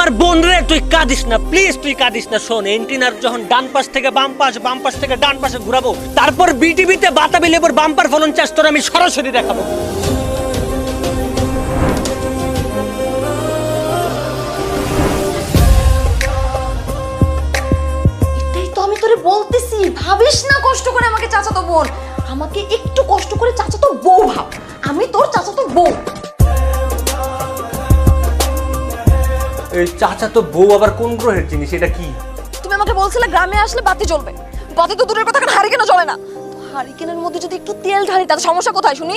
আমার বোন রে, তুই কাঁদিস না প্লিজ, তুই কাঁদিস না। শোন, এন্টিনার যখন ডান পাশ থেকে বাম পাশ, বাম পাশ থেকে ডান পাশে ঘুরাবো, তারপর বিটিভিতে বাতাবি লেবুর বাম্পার ফলন চাষ তোর আমি সরাসরি দেখাবো। এটাই তো আমি তোরে বলতেছি, ভাবিস না কষ্ট করে আমাকে চাচাতো বোন, আমাকে একটু কষ্ট করে চাচাতো বউ ভাব। আমি তোর চাচাতো বউ। এই চাচা তো বউ আবার কোন গ্রহের জিনিস, এটা কি? তুমি আমাকে বলছিলে গ্রামে আসলে বাতি জ্বলবে, বাতি তো দূরের কথা, এখন হারিকেনও জ্বলে না। হারিকেনের মধ্যে যদি একটু তেল ঢালি তাতে সমস্যা কোথায় শুনি?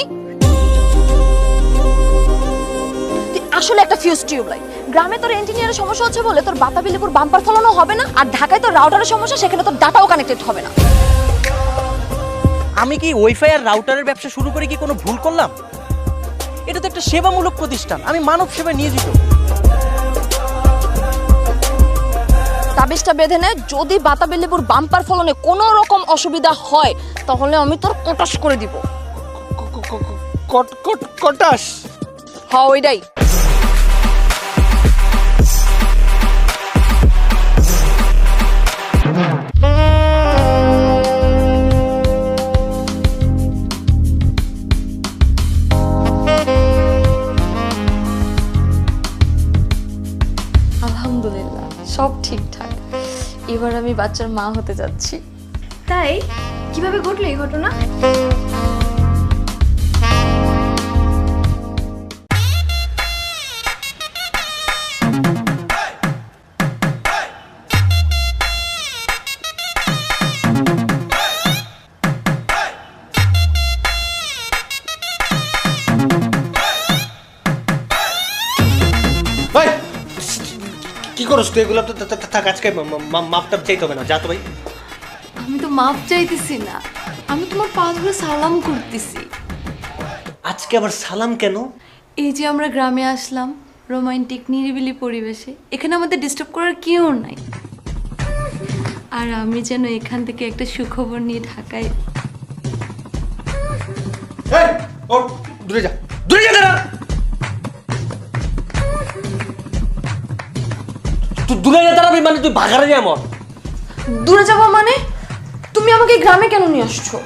তুই আসলে একটা ফিউজ টিউবলাইট। গ্রামে তোর ইঞ্জিনিয়ারের সমস্যা হচ্ছে বলে তোর বাতাবি লেবুর বাম্পার ফলনও হবে না, আর ঢাকায় তোর রাউটারের সমস্যা, সেখানে তোর ডাটাও কানেক্টেড হবে না। আমি কি ওয়াইফাই আর রাউটারের ব্যবসা শুরু করে কি কোনো ভুল করলাম? এটা তো একটা সেবামূলক প্রতিষ্ঠান, আমি মানব সেবায় নিয়োজিত। তাবিজটা বেঁধে নে, যদি বাতাবি লেবুর বাম্পার ফলনে কোনো রকম অসুবিধা হয় তাহলে আমি তোর কটাস করে দিব। কটাস? হ্যাঁ ওইটাই। আলহামদুলিল্লাহ সব ঠিকঠাক, এবার আমি বাচ্চার মা হতে যাচ্ছি। তাই কিভাবে ঘটলো এই ঘটনা? কি করছ তুই? এগুলো তো থাক, আজকে মাপটাপ চাইতে হবে না, যা তো ভাই। আমি তো মাপ চাইতেছি না, আমি তোমার পা ধরে সালাম করতেছি। আজকে আবার সালাম কেন? এই যে আমরা গ্রামে আসলাম, রোমান্টিক নিরিবিলি পরিবেশে, এখানে আমাদের ডিস্টার্ব করার কেউ নাই। আর আমি যেন এখান থেকে একটা সুখবর নিয়ে ঢাকায়। দূরে যা, দূরে যা। দাঁড়া, তুই দূরে যা। দাঁড়াবি মানে তুই ভাগারে যা। আমার দূরে যাবো মানে? তুমি আমাকে গ্রামে কেন নিয়ে আসছো?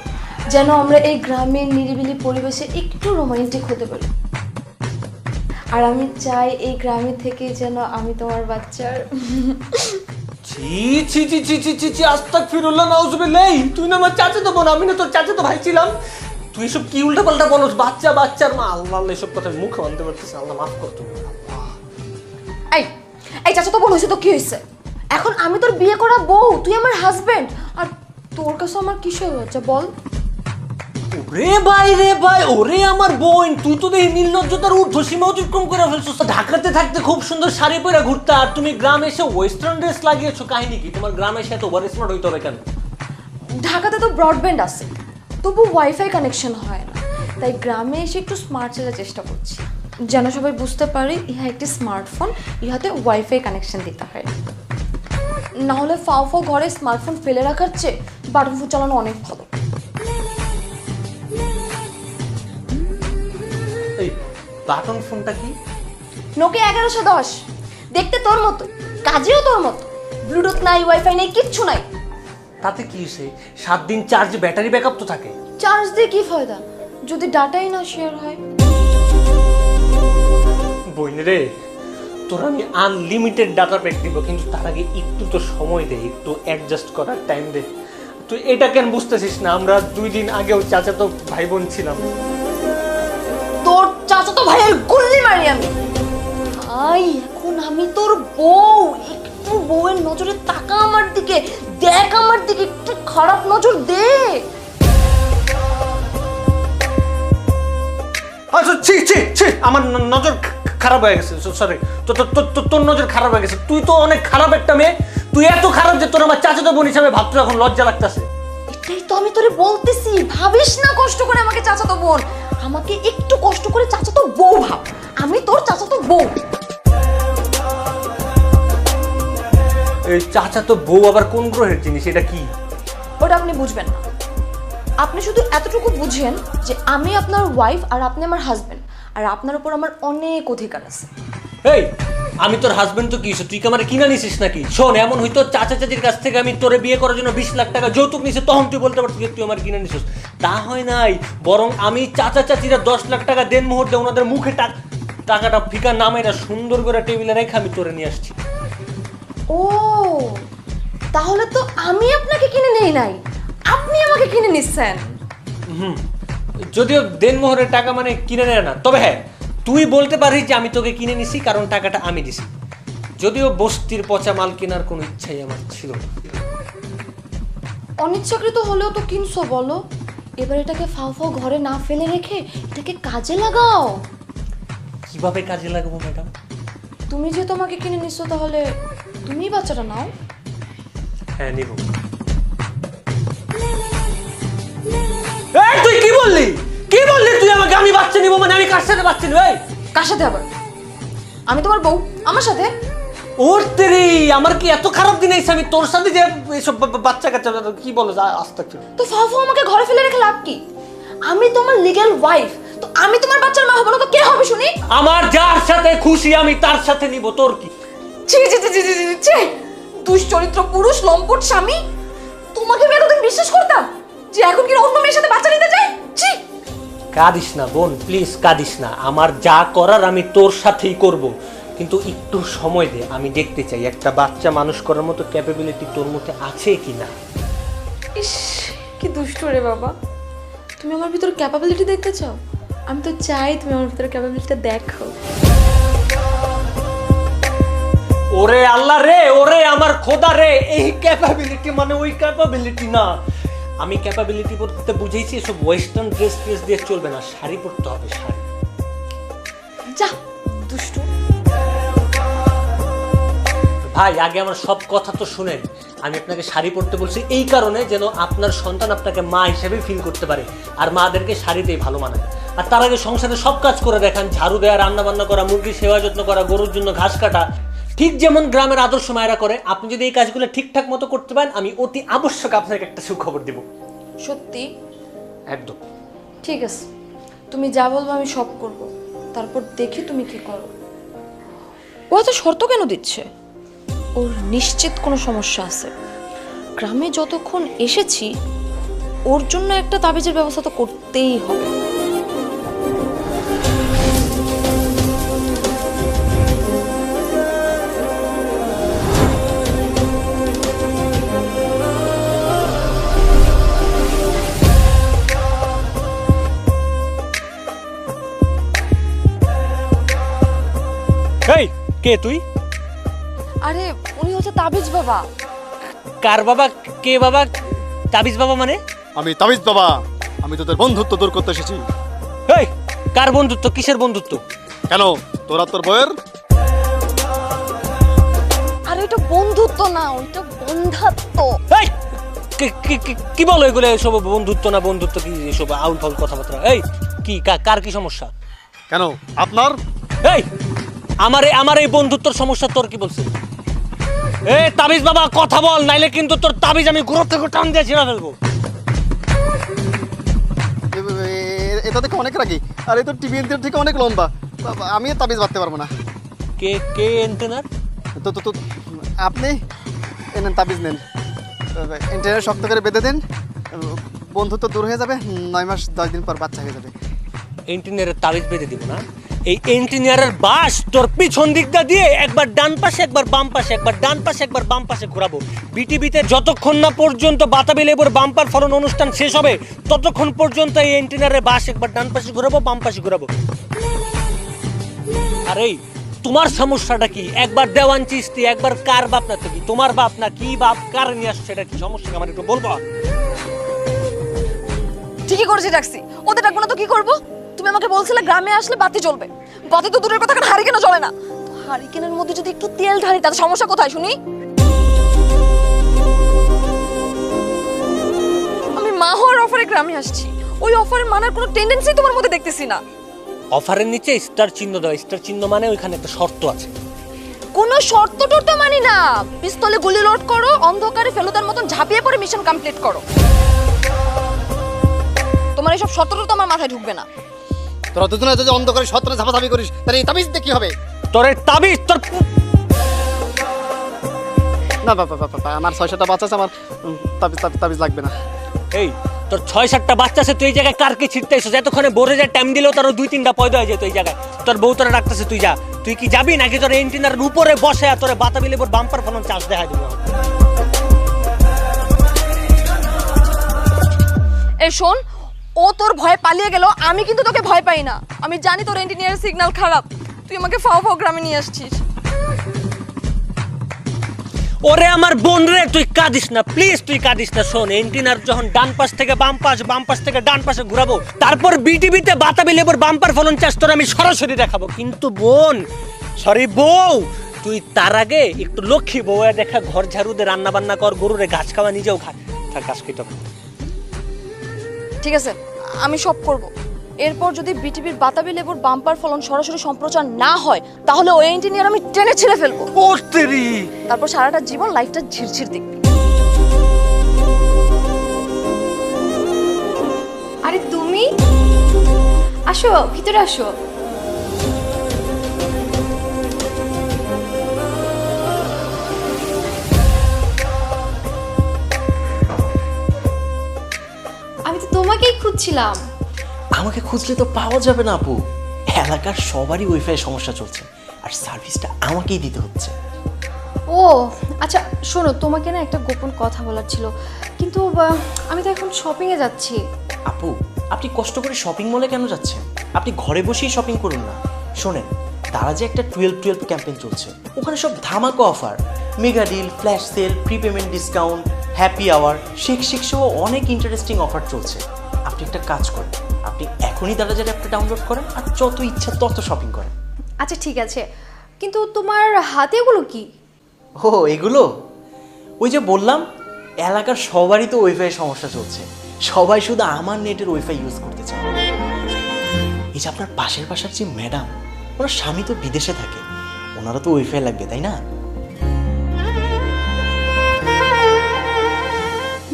যেন আমরা এই গ্রামের নিরিবিলি পরিবেশে একটু রোমান্টিক হতে পারি। আর আমি চাই এই গ্রামে থেকে যেন আমি তোমার বাচ্চার ছি ছি ছি ছি ছি ছি ছি, আস্তাগফিরুল্লাহ, নাউজুবিল্লাহ। তুই না আমার চাচাতো বোন, আমি না তোর চাচাতো ভাই ছিলাম। তুই এসব কি উল্টা পাল্টা বলছ? বাচ্চা, বাচ্চার মা। আল্লাহ আল্লাহ, এসব কথা মুখে আনতে পারতেছি। আল্লাহ মাফ কর তুমি। এই এই চাচা তো বোন হয়েছে তো কি হয়েছে? এখন আমি তোর বিয়ে করা বউ, তুই আমার হাজবেন্ড, আর তোর কাছে আমার কিসের লজ্জা বল? রে ভাই, রে ভাই, ওরে আমার বোন, তুই তো দেখি নির্লজ্জতার ঊর্ধ্বসীমা অতিক্রম করে ফেলছিস। ঢাকাতে থাকতে খুব সুন্দর শাড়ি পরে ঘুরতে, আর তুমি গ্রামে এসে ওয়েস্টার্ন ড্রেস লাগিয়েছো। কাহিনী কি? তোমার গ্রামে এসে এত ওভার স্মার্ট হইতে হবে কেন? ঢাকাতে তো ব্রডব্যান্ড আছে, তবু ওয়াইফাই কানেকশন হয় না, তাই গ্রামে এসে একটু স্মার্ট চলার চেষ্টা করছি, যেন সবাই বুঝতে পারে ইহা একটি স্মার্টফোন, ইহাতে ওয়াইফাই কানেকশন দিতে হয়। না হলে ফাও ফাও ঘরে স্মার্টফোন ফেলে রাখার চেয়ে বাটন ফোন চালানো অনেক ভালো। এই বাটন ফোনটা কি? নোকিয়া 1110, দেখতে তোর মতো, কাজেও তোর মতো, ব্লুটুথ নাই, ওয়াইফাই নেই, কিচ্ছু নাই। তাতে কি হয়েছে? 7 দিন চার্জ, ব্যাটারি ব্যাকআপ তো থাকে। চার্জ দিয়ে কি ফায়দা যদি ডাটাই না শেয়ার হয়? বোন রে, তোর আমি আনলিমিটেড ডাটা প্যাক দিব, কিন্তু তার আগে একটু তো সময় দে, একটু অ্যাডজাস্ট করার টাইম দে। তুই এটা কেন বুঝতেছিস না? আমরা 2 দিন আগেও চাচাতো ভাই বোন ছিলাম। তোর চাচাতো ভাইয়ের গুল্লি মারি আমি। আই এখন আমি তোর বউ, একটু বউয়ের নজরে তাকা আমার দিকে, দেখ আমার দিকে, একটু খারাপ নজর দে। আচ্ছা, ছি ছি ছি, আমার নজর খারাপ হয়ে গেছে। সরি, তোর নজর খারাপ হয়ে গেছে। তুই তো অনেক খারাপ একটা মেয়ে। তুই এত খারাপ যে তোর আমার চাচাতো বোন হিসাবে ভাবতে এখন লজ্জা লাগতেছে। এটাই তো আমি তোরে বলতেছি, ভাবিস না কষ্ট করে আমাকে চাচাতো বোন, আমাকে একটু কষ্ট করে চাচাতো বউ ভাব। আমি তোর চাচাতো বউ। এই চাচাতো বউ আবার কোন গ্রহের জিনিস, এটা কি? ওটা আপনি বুঝবেন না। আপনি শুধু এতটুকু বুঝেন যে আমি আপনার ওয়াইফ আর আপনি আমার হাজবেন্ড, আর আপনার উপর আমার অনেক অধিকার আছে। এই আমি তোর হাজবেন্ড তো কি হইছে? তুই কি আমার কিনা নিছিস নাকি? শোন, এমন হইতো চাচা চাচির কাছ থেকে আমি তোরে বিয়ে করার জন্য 20 লাখ টাকা যৌতুক নিছি, তখন তুই বলতে পারতিস তুই আমার কিনা নিছিস। তা হয় নাই, বরং আমি চাচা চাচিরা 10 লাখ টাকা দেন মুহূর্তে ওনাদের মুখে টাকাটা ফিকা নামাইরা সুন্দর করে টেবিলে রেখে আমি তোরে নিয়ে আসছি। ও তাহলে তো আমি আপনাকে কিনে নেই নাই, আপনি আমাকে কিনে নিচ্ছেন। যদিও দেনমোহরের টাকা মানে কিনে নেয় না, তবে হ্যাঁ তুই বলতে পারিস যে আমি তোকে কিনে নিছি কারণ টাকাটা আমি দিছি। যদিও বস্তির পচা মাল কেনার কোনো ইচ্ছাই আমার ছিল না। অনিচ্ছাকৃত হলেও তো কিনছো বলো। এবার এটাকে ফাও ফাও ঘরে না ফেলে রেখে এটাকে কাজে লাগাও। কিভাবে কাজে লাগাবো ম্যাডাম? তুমি যে তোমাকে কিনে নিচ্ছো তাহলে তুমিই বাচ্চাটা নাও। হ্যাঁ নিব। এই তুই কি বললি? কি বললি তুই আমাকে? আমি বাচ্চা নিব মানে আমি কার সাথে বাচ্চা নিব? এই কার সাথে আবার? আমি তোমার বউ, আমার সাথে। ওর তেরি, আমার কি এত খারাপ দিন আইছে আমি তোর সাথে যে এসব বাচ্চা কাচ্চা কি বলো আস্তে করে? তো ফাও ফাও আমাকে ঘরে ফেলে রেখে লাভ কি? আমি তোমার লিগ্যাল ওয়াইফ, তো আমি তোমার বাচ্চার মা হবো না তো কে হবে শুনি? আমার যার সাথে খুশি আমি তার সাথে নিব, তোর কি? ছি ছি ছি ছি ছি ছি ছি, দুশ্চরিত্র পুরুষ, লম্পট স্বামী। তোমাকে আমি এতদিন বিশ্বাস করতাম যে এখন কি অন্য মেয়ের সাথে বাচ্চা নিতে চাই? ছি। কাঁদিস না বোন, প্লিজ কাঁদিস না। আমার যা করার আমি তোর সাথেই করব, কিন্তু একটু সময় দে। আমি দেখতে চাই একটা বাচ্চা মানুষ করার মতো ক্যাপাবিলিটি তোর মধ্যে আছে কিনা। ইস কি দুষ্ট রে বাবা। তুমি আমার ভিতরে ক্যাপাবিলিটি দেখতে চাও? আমি তো চাই তুমি আমার ভিতরে ক্যাপাবিলিটিটা দেখো। ওরে আল্লাহ রে, ওরে আমার খোদা রে, এই ক্যাপাবিলিটি মানে ওই ক্যাপাবিলিটি না। আমি ক্যাপাবিলিটি বলতে বুঝেছি এসব ওয়েস্টার্ন ড্রেস দিয়ে চলবে না, শাড়ি পরতে হবে, শাড়ি। যা দুষ্ট। ভাই আগে আমার সব কথা তো শুনেন। আমি আপনাকে শাড়ি পরতে বলছি এই কারণে যেন আপনার সন্তান আপনাকে মা হিসেবে ফিল করতে পারে, আর মাদেরকে শাড়িতেই ভালো মানায়। আর তার আগে সংসারে সব কাজ করে দেখান, ঝাড়ু দেওয়া, রান্না বান্না করা, মুরগির সেবা যত্ন করা, গরুর জন্য ঘাস কাটা, ঠিক যেমন গ্রামের আদর্শ মায়েরা করে। আপনি যদি এই কাজগুলো ঠিকঠাক মতো করতে পারেন, আমি অতি আবশ্যক আপনাকে একটা সুখবর দিব। সত্যি? একদম। ঠিক আছে, তুমি যা বলবো আমি সব করব, তারপর দেখি তুমি কি করো। ও এত শর্ত কেন দিচ্ছে? ওর নিশ্চিত কোনো সমস্যা আছে। গ্রামে যতক্ষণ এসেছি ওর জন্য একটা তাবিজের ব্যবস্থা তো করতেই হবে। এই কে তুই? আরে উনি হচ্ছে তাবিজ বাবা। কার বাবা? কে বাবা? তাবিজ বাবা মানে? আমি তাবিজ বাবা, আমি তোদের বন্ধুত্ব দূর করতে এসেছি। এই কার বন্ধুত্ব? কিসের বন্ধুত্ব? কেন তোরা তোর বইয়ের? আরে ওইটা বন্ধুত্ব না, ওইটা বন্ধাত্ব। এই কি বলো এগুলো? এসব বন্ধুত্ব না বন্ধুত্ব কি এসব আউল ফাউল কথাবার্তা? এই কি কার কি সমস্যা? কেন আপনার? এই আমার এই বন্ধুত্বর সমস্যা তোর কি বলছে? এই তাবিজ বাবা কথা বল, নাইলে কিন্তু তোর তাবিজ আমি ঘুরো থেকে টান দিয়ে ছিঁড়া ফেলবো। এটা দেখে অনেক রাগি, আর এই তো টিভি এন্টার থেকে অনেক লম্বা। আমি তাবিজ বাঁধতে পারবো না। কে এন্টেনার? তো আপনি নেন, তাবিজ নেন, এন্টারনেট শক্ত করে বেঁধে দেন, বন্ধুত্ব দূর হয়ে যাবে, 9 মাস 10 দিন পর বাচ্চা হয়ে যাবে। এন্টিনিয়ারের তাবিজ বেঁধে দিব না? এই এন্টিনিয়ারের বাস তোর পিছন দিকটা দিয়ে একবার ডান পাশে একবার বাম পাশে, একবার ডান পাশে একবার বাম পাশে ঘোরাবো। বিটিভিতে যতক্ষণ না পর্যন্ত বাতাবি লেবুর বাম্পার ফলন অনুষ্ঠান শেষ হবে ততক্ষণ পর্যন্ত এই এন্টিনিয়ারের বাস একবার ডান পাশে ঘোরাবো, বাম পাশে ঘোরাবো। আর এই তোমার সমস্যাটা কি? একবার দেওয়ান চিস্তি, একবার কার বাপ না? কি তোমার বাপ না কি বাপ? কার নিয়ে আসছে? এটা কি সমস্যা আমার একটু বলবো? ঠিকই করেছি ডাকছি, ওদের ডাকবো না তো কি করবো? তুমি আমাকে বলছিলে গ্রামে আসলে বাতি জ্বলবে, বাতি তো দূরের কথা, হারিকেনও জ্বলে না। হারিকেনের মধ্যে যদি একটু তেল ঢালি তাতে সমস্যা কোথায় শুনি? আমি মা হওয়ার অফারে গ্রামে আসছি, ওই অফারে মানার কোনো টেন্ডেন্সি তোমার মধ্যে দেখতেছি না। অফারের নিচে স্টার চিহ্ন দাও। স্টার চিহ্ন মানে ওইখানে একটা শর্ত আছে। কোনো শর্ত টর্ত মানি না, পিস্তলে গুলি লোড করো, অন্ধকারে ফেলুদার মতন ঝাঁপিয়ে পড়ে মিশন কমপ্লিট করো। তোমার এইসব শর্ত তো আমার মাথায় ঢুকবে না। তোরা দুজনে যদি অন্ধকারে সত্তরে ঝাপাঝাপি করিস তাহলে এই তাবিজ দিয়ে কি হবে? তোর এই তাবিজ তোর না বাবা বাবা, আমার 6-7টা বাচ্চা আছে, আমার তাবিজ লাগবে না। এই তোর 6-7টা বাচ্চা আছে, তুই এই জায়গায় কারকে ছিটতে এসেছিস? এতক্ষণে বোরে যায় টাইম দিলেও তারও 2-3টা পয়দা হয়ে যেত এই জায়গায়। তোর বউ তোরা রাখতেছে, তুই যা। তুই কি যাবি নাকি তোর এন্টিনার উপরে বসে আর তোর বাতাবি লেবুর বাম্পার ফলন চাষ দেখা দিবে? এই শোন, ও তোর ভয়ে পালিয়ে গেল, আমি কিন্তু তোকে ভয় পাই না। আমি জানি তোর ইঞ্জিনিয়ারের সিগন্যাল খারাপ, তুই আমাকে ফাও গ্রামে নিয়ে আসছিস। ওরে আমার বোন রে, তুই কাঁদিস না প্লিজ, তুই কাঁদিস না। শোন, এন্টিনার যখন ডান পাশ থেকে বাম পাশ থেকে ডান পাশে ঘুরাবো, তারপর বিটিভিতে বাতাবি লেবুর বাম্পার ফলন চাষ তোর আমি সরাসরি দেখাবো। কিন্তু বোন, সরি বউ, তুই তার আগে একটু লক্ষ্মী বউ দেখা, ঘর ঝাড়ু দে, রান্না বান্না কর, গরুরে ঘাস খাওয়া, নিজেও খা। থাক, ঘাস খেতে হবে। ঠিক আছে, আমি সব করব। এরপর যদি বিটিভির বাতাবি লেবুর বাম্পার ফলন সরাসরি সম্প্রচার না হয়, তাহলে ওই ইঞ্জিনিয়ার আমি টেনে ছিঁড়ে ফেলবো। তারপর সারাটা জীবন লাইফটা ঝিরঝির দেখবি। আরে তুমি আসো, ভিতরে আসো। আমি তো তোমাকেই খুঁজছিলাম। আমাকে খুঁজলে তো পাওয়া যাবে না আপু, এলাকার সবারই ওয়াইফাই সমস্যা চলছে আর সার্ভিসটা আমাকেই দিতে হচ্ছে। ও আচ্ছা, শোনো, তোমাকে না একটা গোপন কথা বলার ছিল, কিন্তু আমি তো এখন শপিংয়ে যাচ্ছি। আপু, আপনি কষ্ট করে শপিং মলে কেন যাচ্ছেন? আপনি ঘরে বসেই শপিং করুন না। শোনেন, তারা যে একটা 12-12 ক্যাম্পেইন চলছে, ওখানে সব ধামাকা offer, mega deal, flash sale, prepayment discount, happy hour, shake সহ অনেক ইন্টারেস্টিং অফার চলছে। আপনি একটা কাজ করেন, আপনি এখনই তারা যে অ্যাপটা ডাউনলোড করেন আর যত ইচ্ছা তত শপিং করেন। আচ্ছা ঠিক আছে, কিন্তু তোমার হাতে এগুলো কি? ও এগুলো, ওই যে বললাম, এলাকার সবারই তো ওয়াইফাই সমস্যা চলছে, সবাই শুধু আমার নেটের ওয়াইফাই ইউজ করতে চায়। এই যে আপনার পাশের বাসার যে ম্যাডাম, ওনার স্বামী তো বিদেশে থাকে, ওনারা তো ওয়াইফাই লাগবে, তাই না?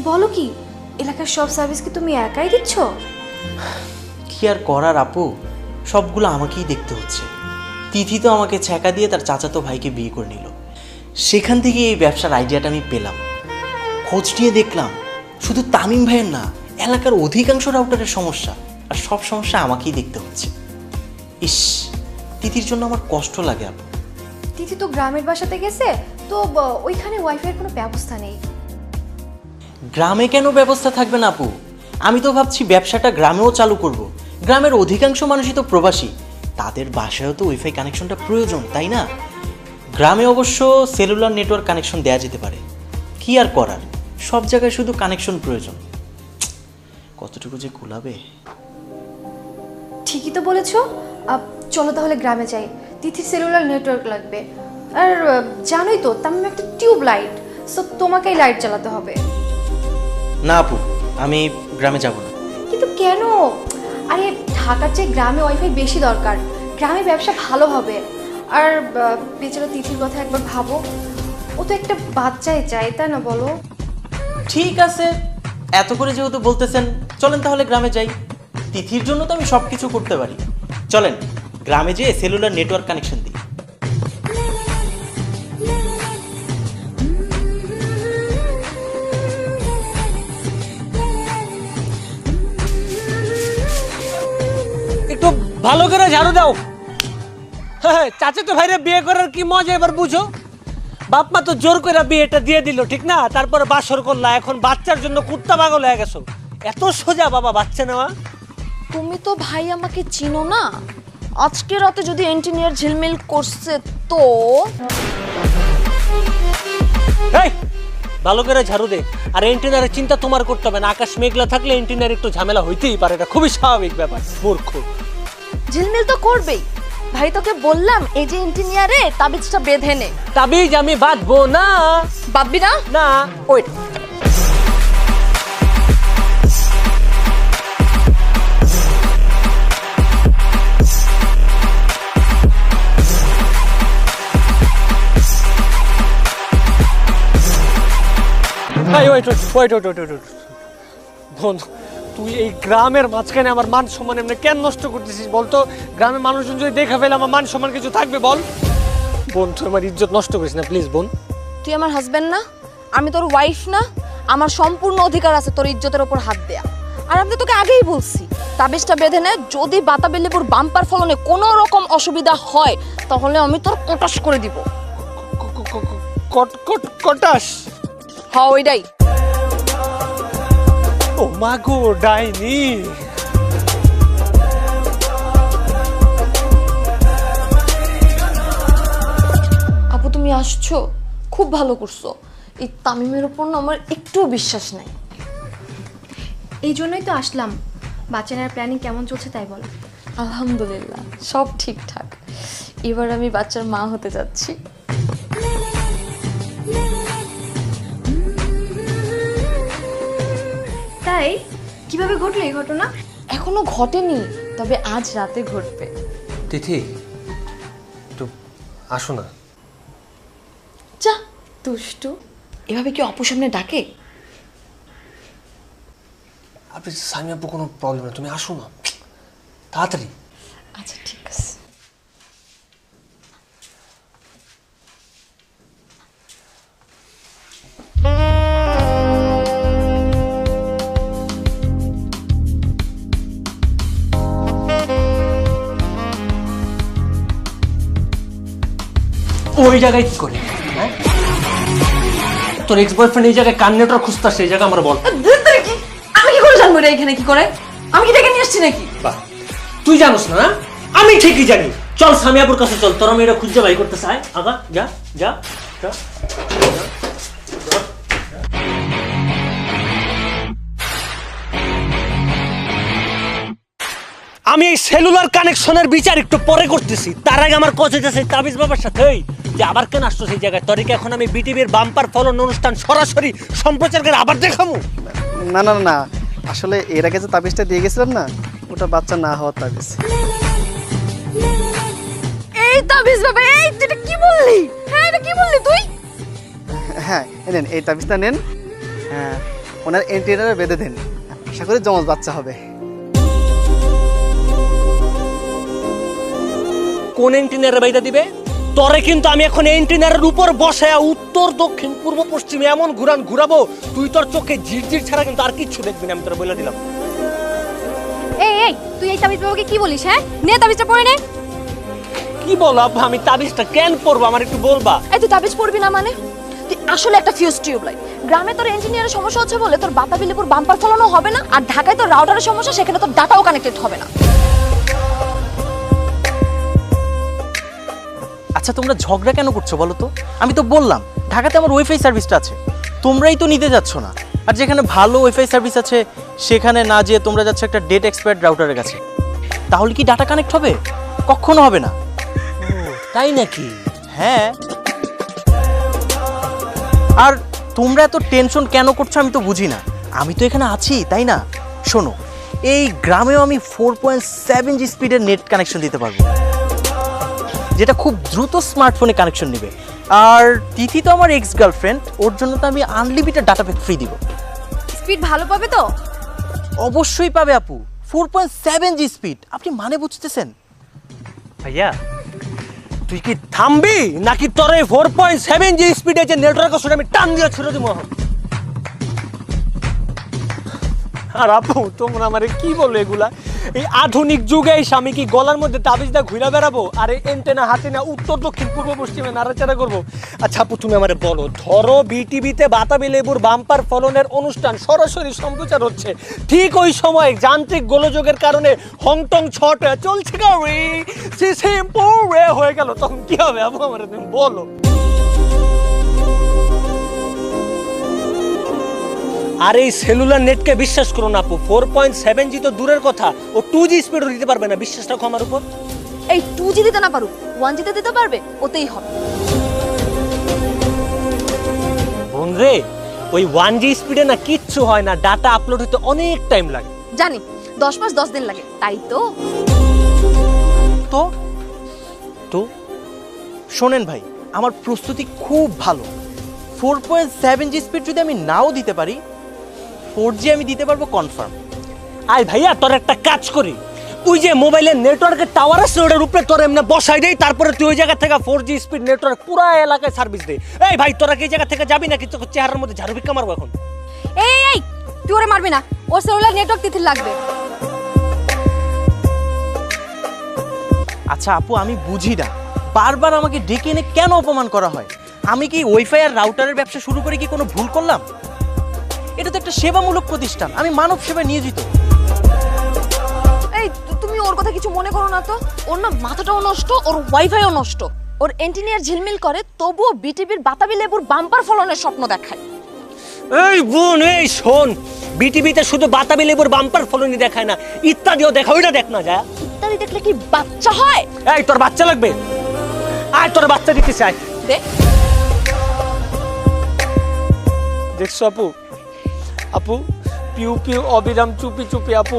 বলো কি, এলাকার সব সার্ভিস কি তুমি একাই দিচ্ছ? কি আর করার আপু, সবগুলো আমাকেই দেখতে হচ্ছে। তিথি তো আমাকে ছ্যাঁকা দিয়ে তার চাচাতো ভাইকে বিয়ে করে নিল, সেখান থেকে এই ব্যবসার আইডিয়াটা আমি পেলাম। খোঁজ নিয়ে দেখলাম শুধু তামিম ভাইয়ের না, এলাকার অধিকাংশ রাউটারের সমস্যা, আর সব সমস্যা আমাকেই দেখতে হচ্ছে। ইস, তিথির জন্য আমার কষ্ট লাগে আপু। তিথি তো গ্রামের বাসাতে গেছে, তো ওইখানে ওয়াইফাইয়ের কোনো ব্যবস্থা নেই। গ্রামে কেন ব্যবস্থা থাকবে না আপু? আমি তো ভাবছি ব্যবসাটা গ্রামেও চালু করব। গ্রামের অধিকাংশ মানুষই তো প্রবাসী, তাদের বাসায়ও তো ওয়াইফাই কানেকশনটা প্রয়োজন, তাই না? গ্রামে অবশ্য সেলুলার নেটওয়ার্ক কানেকশন দেওয়া যেতে পারে। কি আর করার, সব জায়গায় শুধু কানেকশন প্রয়োজন। কতটুকু যে কুলাবে। ঠিকই তো বলেছো, চলো তাহলে গ্রামে যাই, তিথির সেলুলার নেটওয়ার্ক লাগবে। আর জানোই তো তামিম একটা টিউব লাইট, সো তোমাকেই লাইট চালাতে হবে। না আপু, আমি গ্রামে যাব না। কিন্তু কেন? আরে ঢাকার চেয়ে গ্রামে ওয়াইফাই বেশি দরকার, গ্রামে ব্যবসা ভালো হবে। আর বেচারা তিথির কথা একবার ভাবো, ও তো একটা বাচ্চাই চাই, তাই না বলো? ঠিক আছে, এত করে যেহেতু বলতেছেন, চলেন তাহলে গ্রামে যাই। তিথির জন্য তো আমি সব কিছু করতে পারি। চলেন গ্রামে যেয়ে সেলুলার নেটওয়ার্ক কানেকশন দিই। একটু ভালো করে ঝাড়ু দাও। হ্যাঁ, চাচাতো ভাইরে বিয়ে করার কি মজা এবার বুঝো। বাপ মা তো জোর করে বিয়েটা দিয়ে দিল, ঠিক না? তারপরে বাসর করলা, এখন বাচ্চার জন্য কুত্তা পাগল হয়ে গেছো। এত সোজা বাবা বাচ্চা নেওয়া? তুমি তো ভাই আমাকে চিনো না, আজকে রাতে যদি ইঞ্জিনিয়ার ঝিলমিল করছে তো। এই ভালো করে ঝাড়ু দে। আর এন্টিনারের চিন্তা তোমার করতে হবে না, আকাশ মেঘলা থাকলে এন্টিনার একটু ঝামেলা হইতেই পারে, এটা খুবই স্বাভাবিক ব্যাপার। মূর্খ। ঝিলমিল তো করবেই ভাই, তোকে বললাম এই যে ইঞ্জিনিয়ারে তাবিজটা বেঁধে নে। তাবিজ আমি বাঁধবো না। বাঁধবি না? না। ওয়েট, ওয়েট, বন্ধু তুই এই গ্রামের মাঝখানে আমার মান সম্মান এমনি কেন নষ্ট করতেছিস বলতো? গ্রামের মানুষজন যদি দেখা ফেলে আমার মান সম্মান কিছু থাকবে বল? বোন তুই আমার ইজ্জত নষ্ট করিস না প্লিজ বোন। তুই আমার হাজবেন্ড না, আমি তোর ওয়াইফ না? আমার সম্পূর্ণ অধিকার আছে তোর ইজ্জতের ওপর হাত দেয়া। আর আমি তো তোকে আগেই বলছি তাবিজটা বেঁধে নে, যদি বাতাবি লেবুর বাম্পার ফলনে কোনো রকম অসুবিধা হয় তাহলে আমি তোর কটাস করে দিব। কটাস? হ্যাঁ ওইটাই। ও মা গো ডাইনি। আপু তুমি আসছো, খুব ভালো করছো। এই তামিমের উপর না আমার একটুও বিশ্বাস নাই। এই জন্যই তো আসলাম। বাচ্চা নেওয়ার প্ল্যানিং কেমন চলছে তাই বলো। আলহামদুলিল্লাহ সব ঠিকঠাক। এবার আমি বাচ্চার মা হতে যাচ্ছি। তাই কিভাবে ঘটলো এই ঘটনা? এখনো ঘটেনি, তবে আজ রাতে ঘটবে। তিথি একটু আসো না। যা দুষ্টু, এভাবে কি অপু সামনে ডাকে? আপনি সামি আপু কোনো প্রবলেম না, তুমি আসো না তাড়াতাড়ি। আচ্ছা ঠিক আছে। ওই জায়গায় কি করে? হ্যাঁ তোর এক্স বয়ফ্রেন্ড এই জায়গায় কার নেটওয়ার্ক খুঁজতে সেই জায়গা আমরা বল। আমি কি করে জানবো এটা এখানে কি করে? আমি কি ডেকে নিয়ে আসছি নাকি? বাহ, তুই জানোস না? আমি ঠিকই জানি। চল সামিয়াপুর কাছে চল, তোর আমি এটা খুঁজে বাই করতে চাই। আগা যা যা যা। আমি এই সেলুলার কানেকশনের বিচার একটু পরে করতেছি, তার আগে আমার কথা হইতেছে তাবিজ বাবার সাথে যে আবার কেন আসছো সেই জায়গায়? তোর কি এখন আমি বিটিভির বাম্পার ফলন অনুষ্ঠান সরাসরি সম্প্রচার করে আবার দেখাবো? না না না, আসলে এর আগে যে তাবিজটা দিয়ে গেছিলাম না, ওটা বাচ্চা না হওয়ার তাবিজ। এই তাবিজ বাবা, এই তুই এটা কি বললি? হ্যাঁ এটা কি বললি তুই? হ্যাঁ নেন এই তাবিজটা নেন, হ্যাঁ ওনার এন্টিনারে বেঁধে দেন, আশা করি জমজ বাচ্চা হবে। কোন এন্টিনারে বাইদা দিবে? তরে কিন্তু আমি এখন এন্টিনারের উপর বসে উত্তর দক্ষিণ পূর্ব পশ্চিমে এমন ঘুরাবো তুই তোর চোখে ঝিরঝির ছাড়া কিন্তু আর কিচ্ছু দেখবি না, আমি তোর বলে দিলাম। এই এই তুই এই তাবিজ বাবাকে কি বলিস? হ্যাঁ নে তাবিজটা পরে নে। কি বলো আব্বা, আমি তাবিজটা কেন পরবো আমার একটু বলবা? এই তুই তাবিজ পড়বি না মানে? তুই আসলে একটা ফিউজ টিউবলাইট। গ্রামে তোর ইঞ্জিনিয়ারের সমস্যা হচ্ছে বলে তোর বাতাবি লেবুর বাম্পার ফলানো হবে না, আর ঢাকায় তোর রাউটারের সমস্যা, সেখানে তোর ডাটাও কানেক্টেড হবে না। আচ্ছা তোমরা ঝগড়া কেন করছো বলো তো? আমি তো বললাম ঢাকাতে আমার ওয়াইফাই সার্ভিসটা আছে, তোমরাই তো নিতে যাচ্ছ না। আর যেখানে ভালো ওয়াইফাই সার্ভিস আছে সেখানে না যেয়ে তোমরা যাচ্ছ একটা ডেট এক্সপায়ার্ড রাউটারের কাছে। তাহলে কি ডাটা কানেক্ট হবে? কখনো হবে না। তাই নাকি? হ্যাঁ। আর তোমরা এত টেনশন কেন করছো আমি তো বুঝি না। আমি তো এখানে আছি তাই না? শোনো, এই গ্রামেও আমি 4.7G স্পিডের নেট কানেকশন দিতে পারবো, যেটা খুব দ্রুত স্মার্টফোনে কানেকশন নেবে। আর তিথি তো আমার এক্স গার্লফ্রেন্ড, ওর জন্য তো আমি আনলিমিটেড ডাটা প্যাক ফ্রি দিব। স্পিড ভালো পাবে তো? অবশ্যই পাবে আপু, 4.7G স্পিড। আপনি মানে বুঝতেছেন? ভাইয়া তুই কি থামবি নাকি তোর এই 4.7G স্পিডে যে নেটওয়ার্ক আছে আমি টান দিয়ে ছেড়ে দিব? আর আপু তোমরা আমারে কি বলো এগুলা? এই আধুনিক যুগে এসে আমি কি গলার মধ্যে তাবিজ দা ঘুরে বেড়াবো আর এই এন্টেনা হাতে না উত্তর দক্ষিণ পূর্ব পশ্চিমে নাড়াচাড়া করবো? আচ্ছা আপু তুমি আমারে বলো, ধরো বিটিভিতে বাতাবি লেবুর বাম্পার ফলনের অনুষ্ঠান সরাসরি সম্প্রচার হচ্ছে, ঠিক ওই সময় যান্ত্রিক গোলযোগের কারণে হংটং ছট চলছে গাড়ি সিম্পল হয়ে গেল, তখন কি হবে আপু আমারে তুমি বলো? আর এই সেলুলার নেটকে বিশ্বাস করো না আপু, 4.7G তো দূরের কথা, ও 2G স্পিডও দিতে পারবে না, বিশ্বাস রাখো আমার উপর। এই 2G দিতে না পারুক, 1G তে দিতে পারবে, ওতেই হবে। বোন রে, ওই 1G স্পিডে না কিচ্ছু হয় না, ডাটা আপলোড হতে অনেক টাইম লাগে। জানি 10 মাস 10 দিন লাগে, তাই তো। তো তো শোনেন ভাই, আমার প্রস্তুতি খুব ভালো। 4.7G স্পিড যদি আমি নাও দিতে পারি, 4G আমি দিতে পারবো কনফার্ম। আই ভাইয়া তোর একটা কাজ করি, ওই যে মোবাইলের নেটওয়ার্কের টাওয়ার আছে ওটার উপরে তোর এমনি বসাই দেই, তারপরে তুই ওই জায়গা থেকে 4G স্পিড নেটওয়ার্ক পুরো এলাকায় সার্ভিস দে। এই ভাই তোরা কি এই জায়গা থেকে যাবি নাকি তোর চেহারার মধ্যে ঝাড়ু ভিক্ষা মারবো এখন? এই তুই ওরে মারবি না, ওর সেলুলার নেটওয়ার্ক তিথির লাগবে। আচ্ছা আপু, আমি বুঝি না বারবার আমাকে ডেকে এনে কেন অপমান করা হয়। আমি কি ওয়াইফাই আর রাউটারের ব্যবসা শুরু করে কি কোনো ভুল করলাম? এটা তো একটা সেবামূলক প্রতিষ্ঠান, আমি মানব সেবায় নিয়োজিত। এই তুমি ওর কথা কিছু মনে করো না তো, ওর না মাথাটাও নষ্ট, ওর ওয়াইফাইও নষ্ট। ওর এন্টিনিয়ার ঝিলমিল করে, তবুও বিটিভির বাতাবি লেবুর বাম্পার ফলনের স্বপ্ন দেখায়। এই বোন এই শোন, বিটিভিতে শুধু বাতাবি লেবুর বাম্পার ফলনি দেখায় না, ইত্যাদিও দেখা, ওইটা দেখ না যায়। ইত্যাদি দেখলে কি বাচ্চা হয়? এই তোর বাচ্চা লাগবে, আয় তোর বাচ্চা দিতে চাই। দেখ দেখছো আপু, আপু পিউ পিউ অবিরাম চুপি চুপি আপু,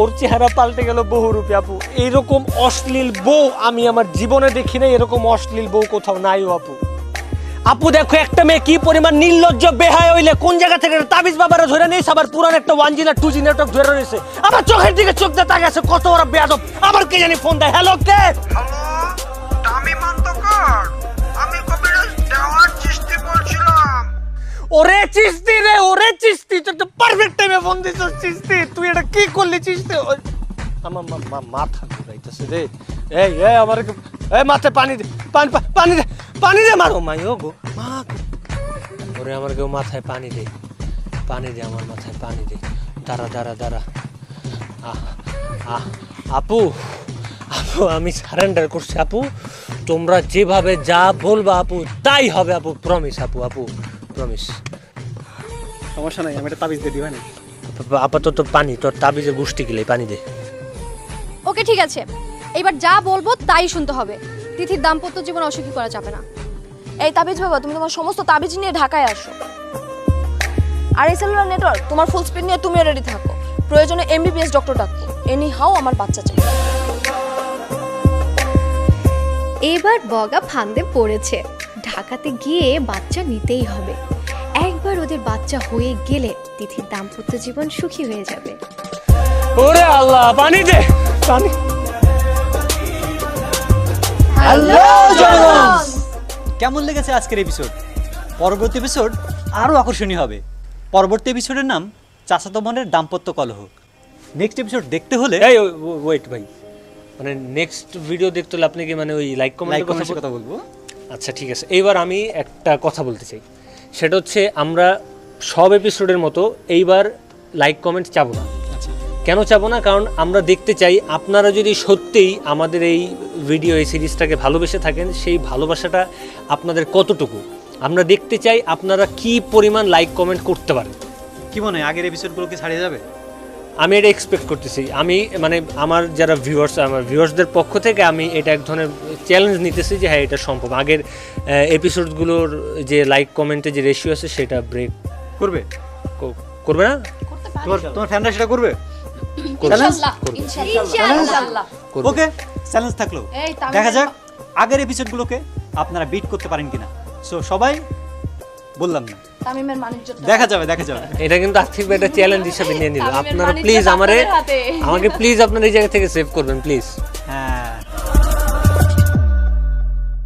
ওর চেহারা পাল্টে গেল বহুরূপী আপু। এইরকম অশ্লীল বউ আমি আমার জীবনে দেখি নাই, এরকম অশ্লীল বউ কোথাও নাইও আপু। আপু দেখো একটা মেয়ে কি পরিমাণ নির্লজ্জ বেহায় হইলে কোন জায়গা থেকে তাবিজ বাবারা ধরে নিয়েছে, আবার পুরান একটা 1G না 2G নেটওয়ার্ক ধরে রয়েছে, আবার চোখের দিকে চোখ দিয়ে তাকে আছে, কত বড় বেয়াদব। আবার কে জানি ফোন দেয়, হ্যালো কে? হ্যালো, আমি মান্তকর, আমি কবিরাজ দেওয়ার চিস্তি বলছিলাম। ওরে চিস্তি রে, ওরে চিস্তি, তুই তো পারফেক্ট টাইমে ফোন দিছিস চিস্তি। তুই এটা কি করলি চিস্তি? আমার মাথা ঘুরাইতেছে রে। এই এই আমার এই মাথায় পানি দে, পানি পানি দে, পানি দে মারো মাই ও গো মা। ওরে আমার কেউ মাথায় পানি দে, পানি দে, আমার মাথায় পানি দে। দাঁড়া দাঁড়া দাঁড়া। আপু আপু আমি সারেন্ডার করছি আপু, তোমরা যেভাবে যা বলবা আপু তাই হবে আপু, প্রমিস আপু, আপু প্রমিস। সমস্যা নাই, আমি একটা তাবিজ দিয়ে দিই না। আপাতত পানি, তোর তাবিজের গোষ্ঠী গেলে পানি দে। ওকে ঠিক আছে, এইবার যা বলবো তাই শুনতে হবে। তিথির দাম্পত্য জীবন অসুখী করা যাবে না। এই তাবিজ বাবা, তুমি তোমার সমস্ত তাবিজ নিয়ে ঢাকায় আসো। আর এই সেলুলার নেটওয়ার্ক তোমার ফুল স্পিড নিয়ে তুমি রেডি থাকো, প্রয়োজনে MBBS ডক্টর ডাকো। এনি হাও আমার বাচ্চা চাই। এবার বগা ফান্দে পড়েছে, ঢাকাতে গিয়ে বাচ্চা নিতেই হবে। একবার ওদের বাচ্চা হয়ে গেলে তিথির দাম্পত্য জীবন সুখী হয়ে যাবে। ওরে আল্লাহ, পানি দে পানি। কেমন লেগেছে আজকের এপিসোড? পরবর্তী এপিসোড আরও আকর্ষণীয় হবে। পরবর্তী এপিসোডের নাম চাচাতো বোনের দাম্পত্য কলহ। নেক্সট এপিসোড দেখতে হলে এই ওয়েট ভাই, মানে নেক্সট ভিডিও দেখতে হলে আপনি কি মানে ওই লাইক কমেন্টের কথা বলবো। আচ্ছা ঠিক আছে, এইবার আমি একটা কথা বলতে চাই, সেটা হচ্ছে আমরা সব এপিসোডের মতো এইবার লাইক কমেন্ট চাবো না। কেন চাবো না? কারণ আমরা দেখতে চাই আপনারা যদি সত্যিই আমাদের এই ভিডিও এই সিরিজটাকে ভালোবেসে থাকেন, সেই ভালোবাসাটা আপনাদের কতটুকু আমরা দেখতে চাই, আপনারা কি পরিমাণ লাইক কমেন্ট করতে পারেন। কি মনে হয় আগের এপিসোডগুলোকে ছাড়িয়ে যাবে? আমি এটা এক্সপেক্ট করতেছি। আমি মানে আমার যারা ভিউয়ার্স, আমার ভিউয়ার্সদের পক্ষ থেকে আমি এটা এক ধরনের চ্যালেঞ্জ নিতেছি যে হ্যাঁ এটা সম্ভব। আগের এপিসোডগুলোর যে লাইক কমেন্টের যে রেশিও আছে সেটা ব্রেক করবে? করবে না? তোমার ফ্যানরা সেটা করবে? ইনশাআল্লাহ ইনশাআল্লাহ। ওকে, চ্যালেঞ্জ থাকলো। এই তামিমের দেখা যাক আগের এপিসোডগুলোকে আপনারা বিট করতে পারেন কিনা। সো সবাই বললাম না, তামিমের মানিজ্যটা দেখা যাবে দেখা যাবে। এটা কিন্তু আর্থিক একটা চ্যালেঞ্জ হিসেবে নিয়ে নিল। তামিমের আপনারা বাণিজ্য প্লিজ আপনাদের হাতে। আমাকে প্লিজ আপনারা এই জায়গা থেকে সেভ করবেন প্লিজ।